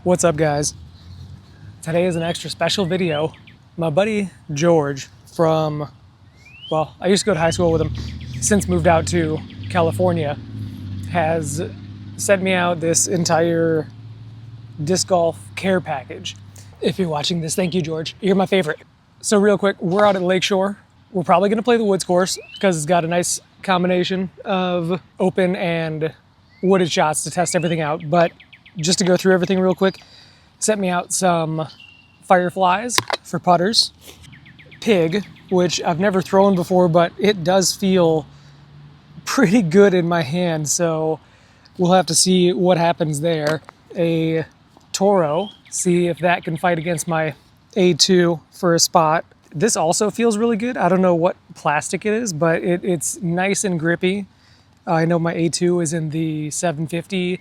What's up, guys? Today is an extra special video. My buddy George from, well, I used to go to high school with him, since moved out to California, has sent me out this entire disc golf care package. If you're watching this, thank you, George. You're my favorite. So real quick, we're out at Lakeshore. We're probably gonna play the woods course because it's got a nice combination of open and wooded shots to test everything out. But just to go through everything real quick, sent me out some Fireflies for putters, Pig, which I've never thrown before, but it does feel pretty good in my hand, so we'll have to see what happens there. A Toro, see if that can fight against my A2 for a spot. This also feels really good. I don't know what plastic it is, but it's nice and grippy. I know my A2 is in the 750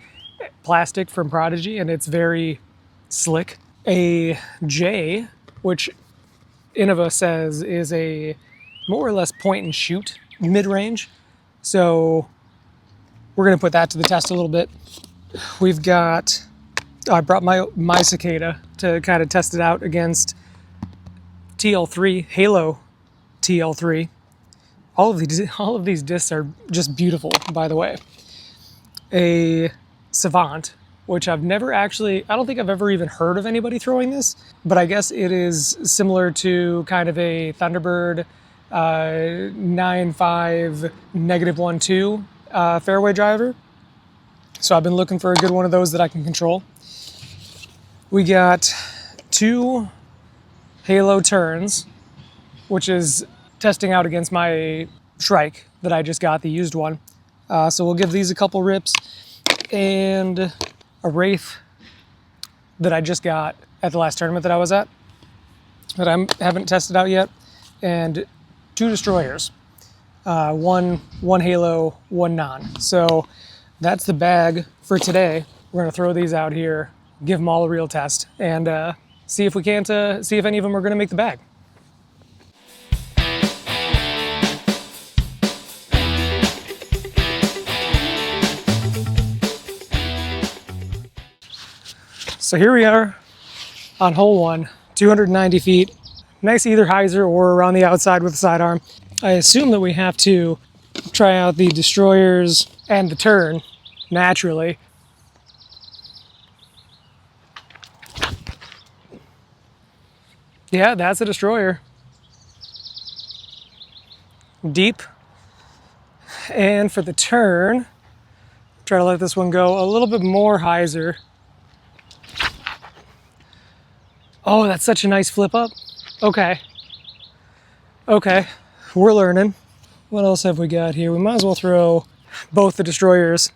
plastic from Prodigy, and it's very slick. A J, which Innova says is a more or less point and shoot mid-range. So we're gonna put that to the test a little bit. We've got, I brought my Cicada to kind of test it out against TL3, Halo TL3. All of these discs are just beautiful, by the way. A Savant, which I've never actually, I don't think I've ever even heard of anybody throwing this, but I guess it is similar to kind of a Thunderbird 9.5 -1.2 fairway driver. So I've been looking for a good one of those that I can control. We got two Halo turns, which is testing out against my Shrike that I just got, the used one. So we'll give these a couple rips. And a Wraith that I just got at the last tournament that I was at that I haven't tested out yet, and two Destroyers, one Halo, one non. So that's the bag for today. We're gonna throw these out here, give them all a real test, and see if we can't see if any of them are gonna make the bag. So here we are on hole one, 290 feet. Nice either hyzer or around the outside with the sidearm. I assume that we have to try out the Destroyers and the turn naturally. Yeah, that's a Destroyer. Deep. And for the turn, try to let this one go a little bit more hyzer. Oh, that's such a nice flip up. Okay. Okay, we're learning. What else have we got here? We might as well throw both the Destroyers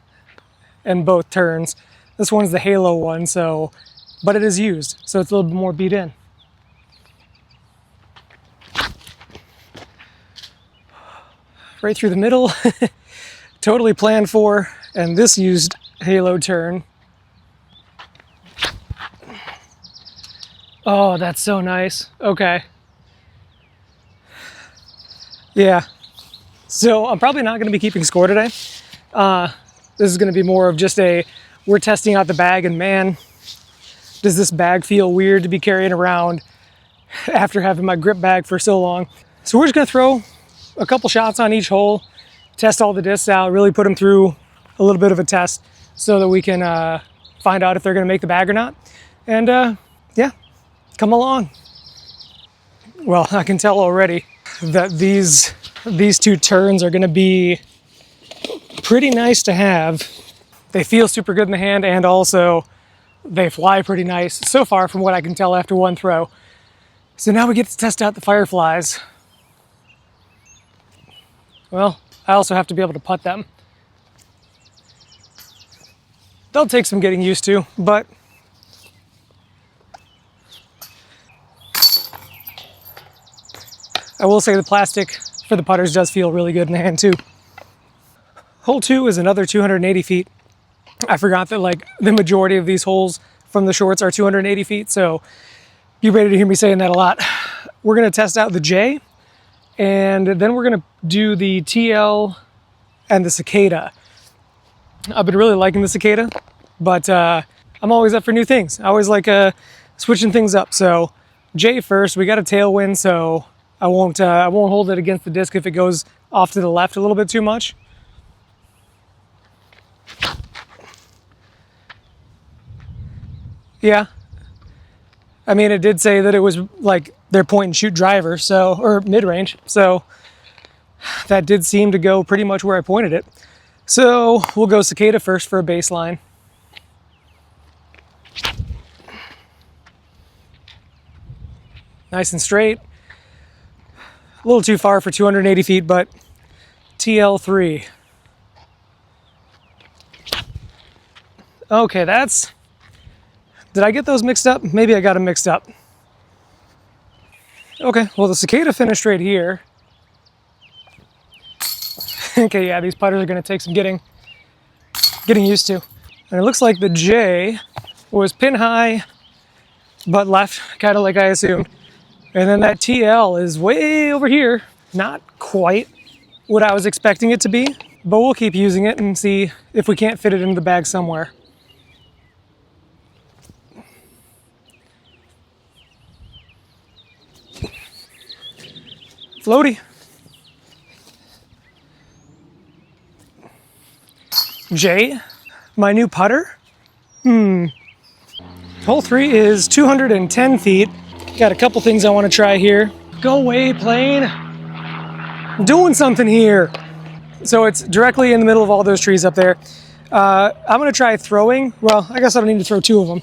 and both turns. This one's the Halo one, so, but it is used, so it's a little bit more beat in. Right through the middle. Totally planned for, and this used Halo turn. Oh, that's so nice. Okay. Yeah. So I'm probably not going to be keeping score today. This is going to be more of just we're testing out the bag, and man, does this bag feel weird to be carrying around after having my grip bag for so long. So we're just going to throw a couple shots on each hole, test all the discs out, really put them through a little bit of a test so that we can find out if they're going to make the bag or not. And yeah. Come along. Well, I can tell already that these two turns are going to be pretty nice to have. They feel super good in the hand, and also they fly pretty nice so far from what I can tell after one throw. So now we get to test out the Fireflies. Well, I also have to be able to putt them. They'll take some getting used to, but I will say the plastic for the putters does feel really good in the hand too. Hole 2 is another 280 feet. I forgot that like the majority of these holes from the shorts are 280 feet, so you're ready to hear me saying that a lot. We're gonna test out the J, and then we're gonna do the TL and the Cicada. I've been really liking the Cicada, but I'm always up for new things. I always like switching things up. So J first, we got a tailwind, so I won't hold it against the disc if it goes off to the left a little bit too much. Yeah. I mean, it did say that it was like their point and shoot driver, so, or mid-range, so that did seem to go pretty much where I pointed it. So we'll go cicada first for a baseline. Nice and straight. A little too far for 280 feet, but TL3. Okay, that's... Did I get those mixed up? Maybe I got them mixed up. Okay, well the cicada finished right here. Okay, yeah, these putters are gonna take some getting used to. And it looks like the J was pin high, but left, kind of like I assumed. And then that TL is way over here. Not quite what I was expecting it to be, but we'll keep using it and see if we can't fit it into the bag somewhere. Floaty. J, my new putter. Hole 3 is 210 feet. Got a couple things I want to try here. Go away, plane. I'm doing something here. So it's directly in the middle of all those trees up there. I'm going to try throwing. Well, I guess I don't need to throw two of them.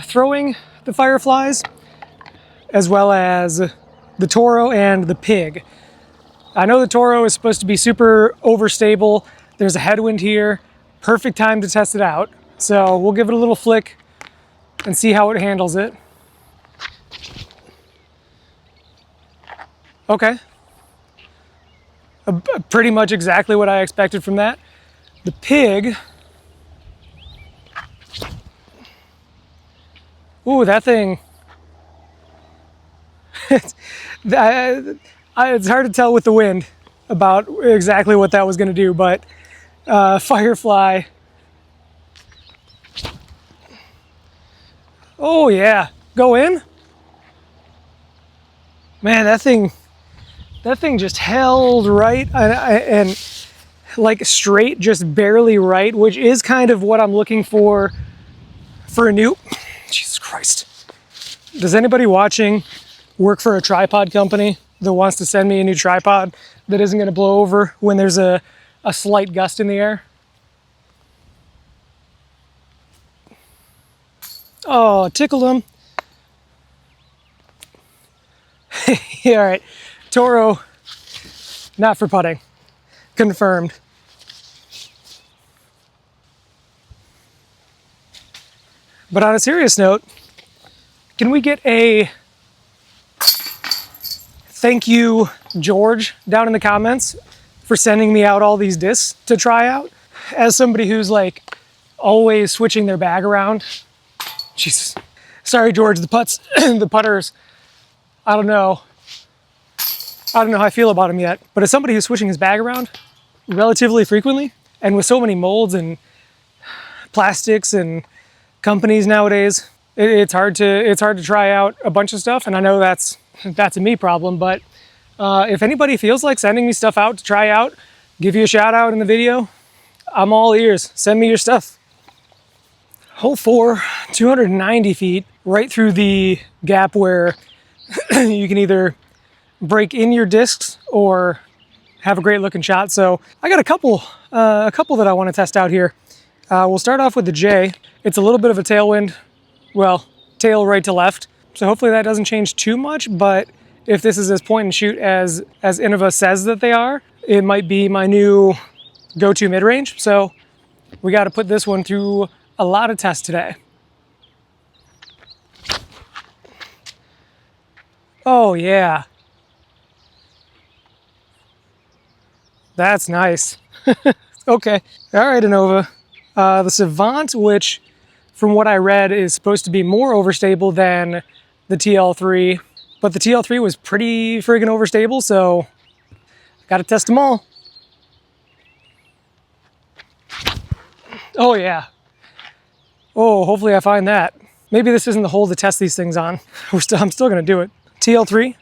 Throwing the fireflies, as well as the toro and the pig. I know the toro is supposed to be super overstable. There's a headwind here. Perfect time to test it out. So we'll give it a little flick and see how it handles it. Okay. Pretty much exactly what I expected from that. The pig. Ooh, that thing. It's hard to tell with the wind about exactly what that was going to do, but firefly. Oh yeah, go in. Man, that thing just held right and like straight, just barely right, which is kind of what I'm looking for a new. Jesus Christ. Does anybody watching work for a tripod company that wants to send me a new tripod that isn't going to blow over when there's a slight gust in the air? Oh, tickled him. Yeah, all right. Toro, not for putting. Confirmed. But on a serious note, can we get a thank you, George, down in the comments for sending me out all these discs to try out? As somebody who's like always switching their bag around. Jesus. Sorry, George, the putters, I don't know how I feel about them yet. But as somebody who's switching his bag around relatively frequently, and with so many molds and plastics and companies nowadays, it's hard to try out a bunch of stuff. And I know that's a me problem, but if anybody feels like sending me stuff out to try out, give you a shout out in the video, I'm all ears. Send me your stuff. Hole 4, 290 feet, right through the gap where you can either break in your discs or have a great looking shot. So I got a couple that I want to test out here. We'll start off with the J. It's a little bit of a tailwind, well, tail right to left. So hopefully that doesn't change too much, but if this is as point and shoot as Innova says that they are, it might be my new go-to mid-range. So we got to put this one through a lot of tests today. Oh yeah. That's nice. Okay. All right, Innova. The Savant, which from what I read is supposed to be more overstable than the TL3, but the TL3 was pretty friggin' overstable, so gotta test them all. Oh yeah. Oh, hopefully I find that. Maybe this isn't the hole to test these things on. I'm still gonna do it. TL3.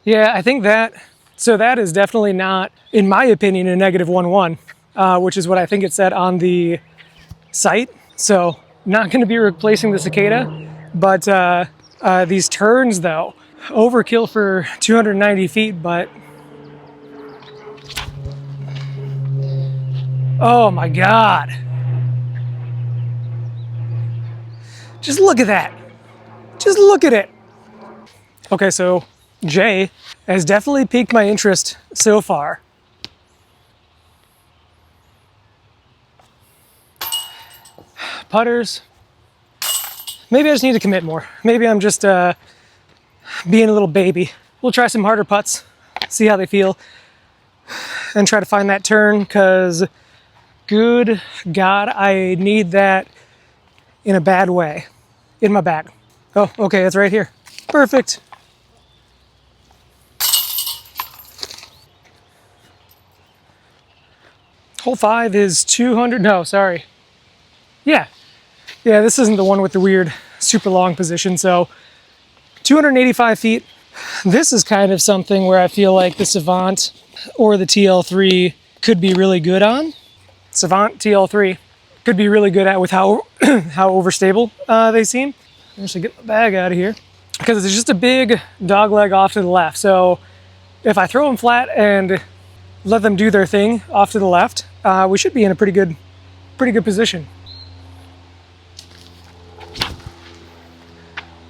Yeah, I think that, so that is definitely not, in my opinion, a -1-1, which is what I think it said on the site. So not gonna be replacing the cicada, but these turns though, overkill for 290 feet, but oh my God. Just look at that. Just look at it. Okay, so Jay has definitely piqued my interest so far. Putters. Maybe I just need to commit more. Maybe I'm just being a little baby. We'll try some harder putts, see how they feel, and try to find that turn, because good God, I need that in a bad way. In my bag. Oh, okay, it's right here. Perfect. Hole 5 is 200, no, sorry. Yeah, this isn't the one with the weird super long position, so 285 feet. This is kind of something where I feel like the Savant or the TL3 could be really good on. Savant TL3 could be really good at with how how overstable they seem. I should get the bag out of here because it's just a big dog leg off to the left. So if I throw them flat and let them do their thing off to the left, we should be in a pretty good position.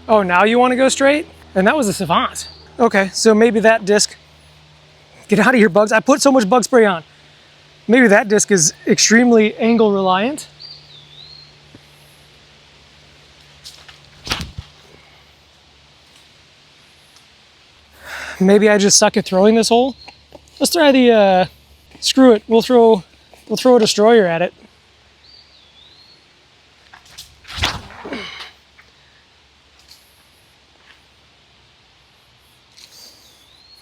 Oh, now you want to go straight? And that was a Savant. Okay, so maybe that disc, get out of here, bugs. I put so much bug spray on. Maybe that disc is extremely angle reliant. Maybe I just suck at throwing this hole. Let's try the, screw it. We'll throw a destroyer at it.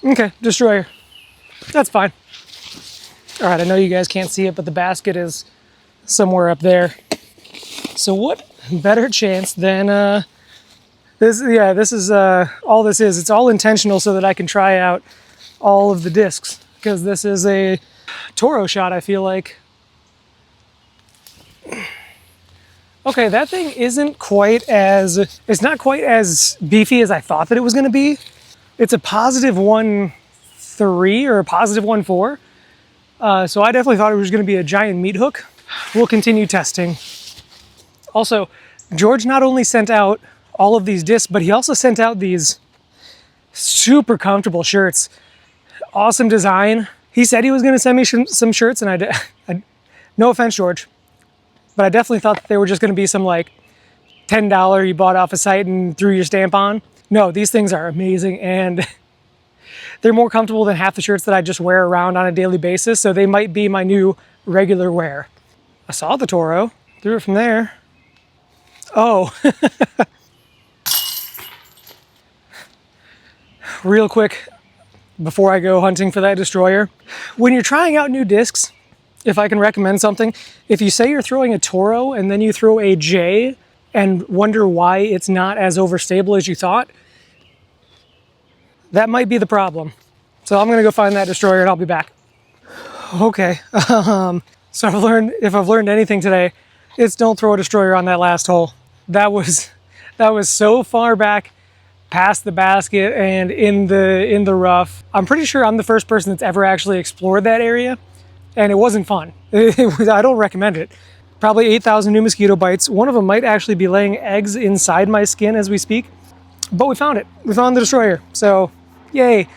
Okay, destroyer. That's fine. All right, I know you guys can't see it, but the basket is somewhere up there. So what better chance than this? Yeah, this is all this is. It's all intentional so that I can try out all of the discs, because this is a Toro shot, I feel like. Okay, that thing isn't quite as, it's not quite as beefy as I thought that it was going to be. It's a +1.3 or a +1.4. So I definitely thought it was going to be a giant meat hook. We'll continue testing. Also, George not only sent out all of these discs, but he also sent out these super comfortable shirts. Awesome design. He said he was going to send me some shirts, and I no offense, George, but I definitely thought that they were just going to be some like $10 you bought off a site and threw your stamp on. No, these things are amazing, and they're more comfortable than half the shirts that I just wear around on a daily basis, so they might be my new regular wear. I saw the Toro, threw it from there. Oh. Real quick, before I go hunting for that destroyer, when you're trying out new discs, if I can recommend something, if you say you're throwing a Toro and then you throw a J and wonder why it's not as overstable as you thought, that might be the problem. So I'm gonna go find that destroyer and I'll be back. Okay, so if I've learned anything today, it's don't throw a destroyer on that last hole. That was so far back past the basket and in the rough. I'm pretty sure I'm the first person that's ever actually explored that area, and it wasn't fun. I don't recommend it. Probably 8,000 new mosquito bites. One of them might actually be laying eggs inside my skin as we speak, but we found it. We found the destroyer, so yay.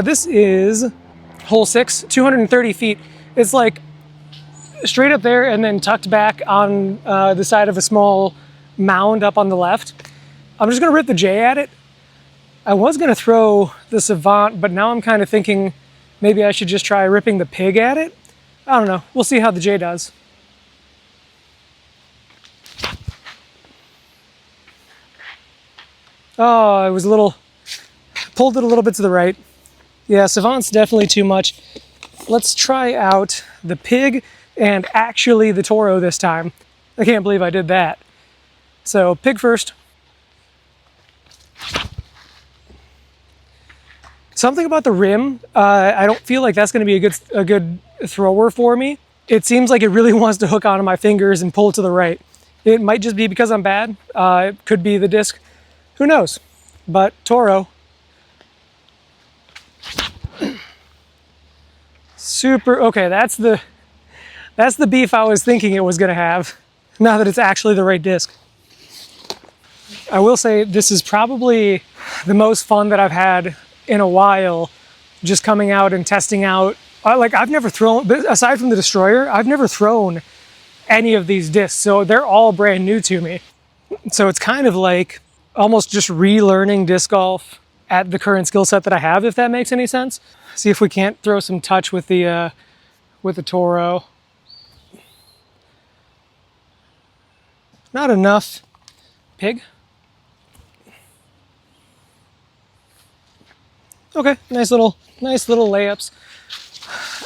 This is hole 6, 230 feet. It's like straight up there and then tucked back on the side of a small mound up on the left. I'm just gonna rip the J at it. I was gonna throw the Savant, but now I'm kind of thinking maybe I should just try ripping the Pig at it. I don't know, we'll see how the J does. Oh, it was pulled it a little bit to the right. Yeah, Savant's definitely too much. let's try out the pig and actually the toro this time. I can't believe I did that. So pig first. Something about the rim, I don't feel like that's going to be a good thrower for me. It seems like it really wants to hook onto my fingers and pull to the right. It might just be because I'm bad. It could be the disc. Who knows? But toro. Super, okay, that's the beef I was thinking it was going to have, now that it's actually the right disc. I will say this is probably the most fun that I've had in a while, just coming out and testing out. Like, I've never thrown, aside from the Destroyer, I've never thrown any of these discs, so they're all brand new to me. So it's kind of like almost just relearning disc golf at the current skill set that I have, if that makes any sense. See if we can't throw some touch with the toro. Not enough. Pig. Okay, nice little layups.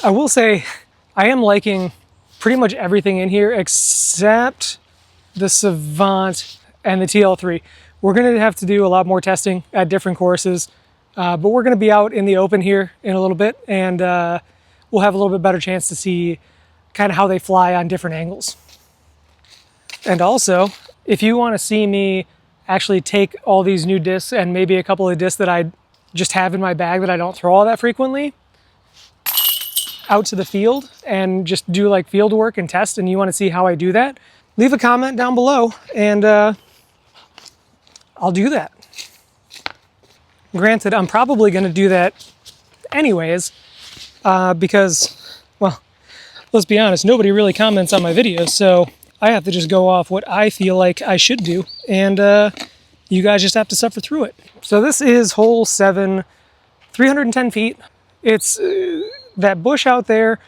I will say I am liking pretty much everything in here except the Savant and the TL3. We're going to have to do a lot more testing at different courses, but we're going to be out in the open here in a little bit, and we'll have a little bit better chance to see kind of how they fly on different angles. And also, if you want to see me actually take all these new discs and maybe a couple of discs that I just have in my bag that I don't throw all that frequently out to the field and just do like field work and test, and you want to see how I do that, leave a comment down below and I'll do that. Granted, I'm probably going to do that anyways because, well, let's be honest, nobody really comments on my videos, so I have to just go off what I feel like I should do, and you guys just have to suffer through it. So this is hole 7, 310 feet. It's that bush out there,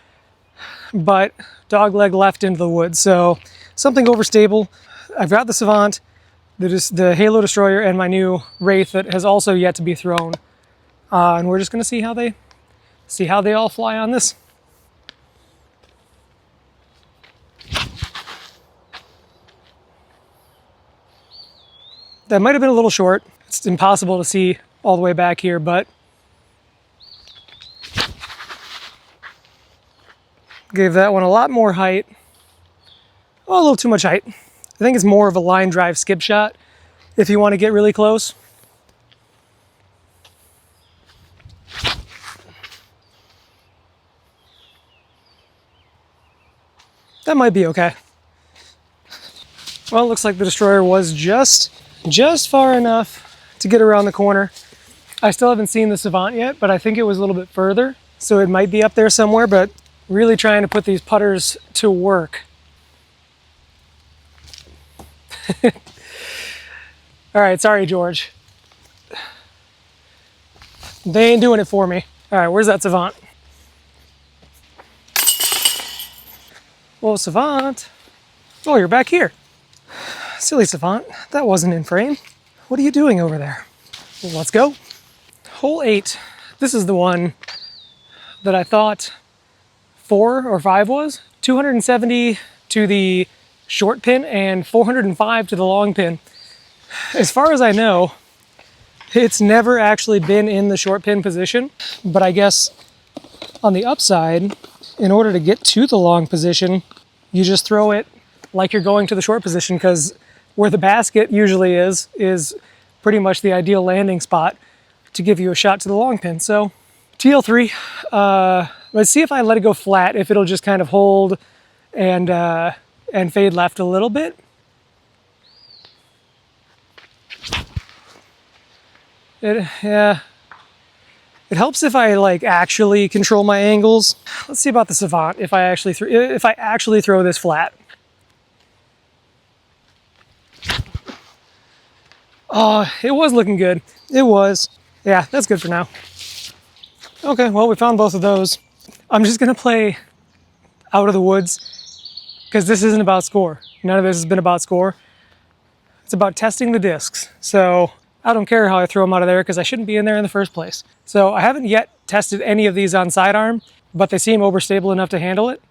but dog leg left into the woods, so something overstable. I've got the Savant, the Halo Destroyer, and my new Wraith that has also yet to be thrown. And we're just going to see how they all fly on this. That might have been a little short. It's impossible to see all the way back here, but gave that one a lot more height. Oh, a little too much height. I think it's more of a line drive skip shot if you want to get really close. That might be okay. Well, it looks like the Destroyer was just far enough to get around the corner. I still haven't seen the Savant yet, but I think it was a little bit further, so it might be up there somewhere, but really trying to put these putters to work. All right, sorry, George. They ain't doing it for me. All right, where's that Savant? Whoa, Savant. Oh, you're back here. Silly Savant, that wasn't in frame. What are you doing over there? Well, let's go. Hole 8. This is the one that I thought 4 or 5 was. 270 to the short pin and 405 to the long pin. As far as I know, it's never actually been in the short pin position, but I guess on the upside, in order to get to the long position, you just throw it like you're going to the short position, because where the basket usually is pretty much the ideal landing spot to give you a shot to the long pin. So TL3, let's see if I let it go flat, if it'll just kind of hold and fade left a little bit. Yeah, it helps if I like actually control my angles. Let's see about the Savant if I actually throw this flat. Oh, it was looking good. It was. Yeah, that's good for now. Okay, well, we found both of those. I'm just gonna play out of the woods because this isn't about score. None of this has been about score. It's about testing the discs. So I don't care how I throw them out of there because I shouldn't be in there in the first place. So I haven't yet tested any of these on sidearm. but they seem overstable enough to handle it.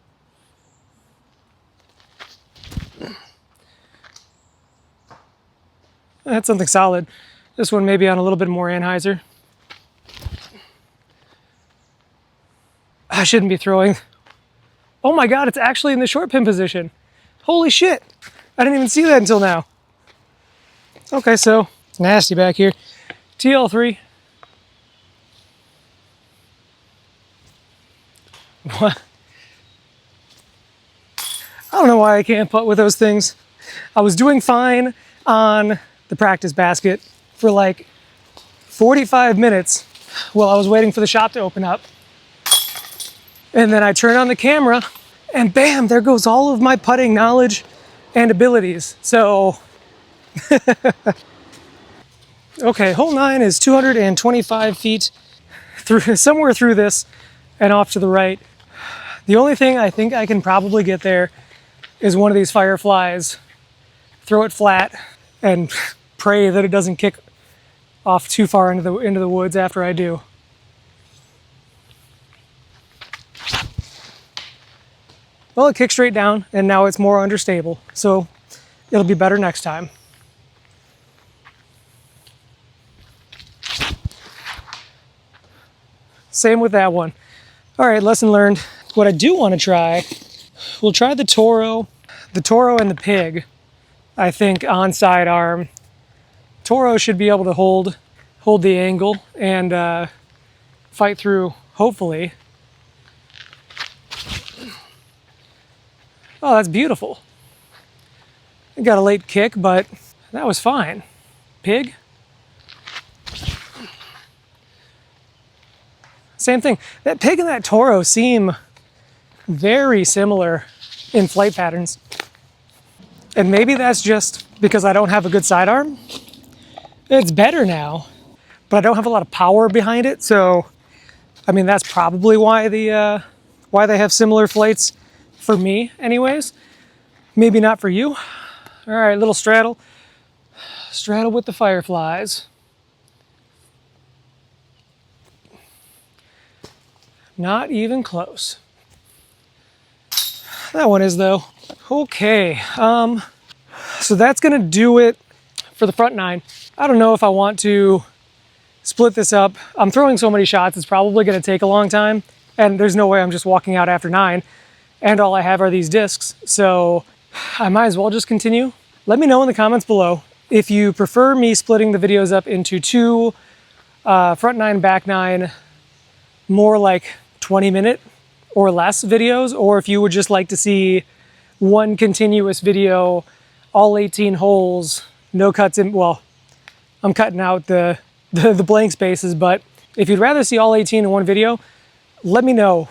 That's something solid. This one maybe on a little bit more anhyzer. I shouldn't be throwing. Oh my God, it's actually in the short pin position. Holy shit. I didn't even see that until now. Okay, so it's nasty back here. TL3. What? I don't know why I can't putt with those things. I was doing fine on the practice basket for like 45 minutes while I was waiting for the shop to open up. And then I turn on the camera and bam, there goes all of my putting knowledge and abilities. So, okay, hole 9 is 225 feet through, somewhere through this and off to the right. The only thing I think I can probably get there is one of these fireflies, throw it flat, and pray that it doesn't kick off too far into the woods after I do. Well, it kicked straight down, and now it's more understable, so it'll be better next time. Same with that one. All right, lesson learned. What I do want to try, we'll try the Toro and the Pig, I think, on sidearm. Toro should be able to hold the angle and fight through, hopefully. Oh, that's beautiful. It got a late kick, but that was fine. Pig. Same thing. That Pig and that Toro seem very similar in flight patterns. And maybe that's just because I don't have a good sidearm. It's better now, but I don't have a lot of power behind it. So, I mean, that's probably why why they have similar flights for me anyways. Maybe not for you. All right, little straddle. Straddle with the fireflies. Not even close. That one is though. Okay, so that's gonna do it for the front 9. I don't know if I want to split this up. I'm throwing so many shots, it's probably gonna take a long time, and there's no way I'm just walking out after 9, and all I have are these discs, so I might as well just continue. Let me know in the comments below if you prefer me splitting the videos up into 2 front 9, back 9, more like 20-minute or less videos, or if you would just like to see one continuous video, all 18 holes, no cuts in. Well, I'm cutting out the blank spaces, but if you'd rather see all 18 in one video, let me know,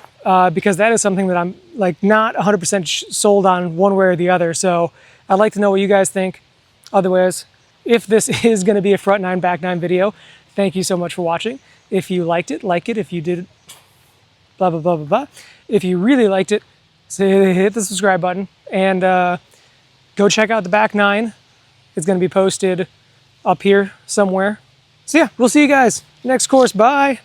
because that is something that I'm like not 100% sold on one way or the other. So I'd like to know what you guys think. Otherwise, if this is going to be a front 9, back 9 video, thank you so much for watching. If you liked it, like it. If you did, blah, blah, blah, blah, blah. If you really liked it, say, hit the subscribe button and go check out the back 9. It's going to be posted up here somewhere. So yeah, we'll see you guys next course. Bye.